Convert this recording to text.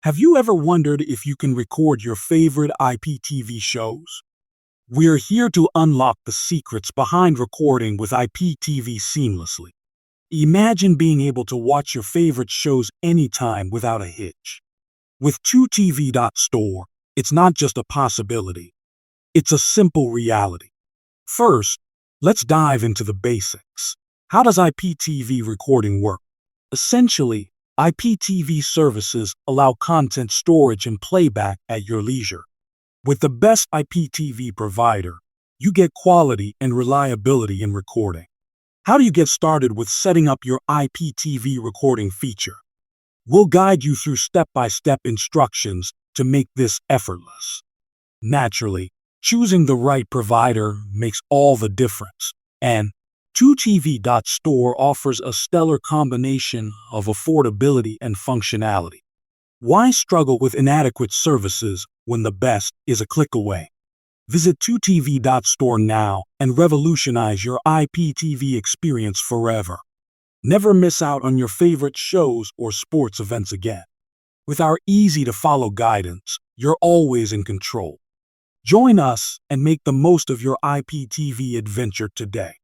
Have you ever wondered if you can record your favorite IPTV shows? We're here to unlock the secrets behind recording with IPTV seamlessly. Imagine being able to watch your favorite shows anytime without a hitch. With 2TV.store, it's not just a possibility, it's a simple reality. First, let's dive into the basics. How does IPTV recording work? Essentially, IPTV services allow content storage and playback at your leisure. With the best IPTV provider, you get quality and reliability in recording. How do you get started with setting up your IPTV recording feature? We'll guide you through step-by-step instructions to make this effortless. Naturally, choosing the right provider makes all the difference, and 2TV.store offers a stellar combination of affordability and functionality. Why struggle with inadequate services when the best is a click away? Visit 2TV.store now and revolutionize your IPTV experience forever. Never miss out on your favorite shows or sports events again. With our easy-to-follow guidance, you're always in control. Join us and make the most of your IPTV adventure today.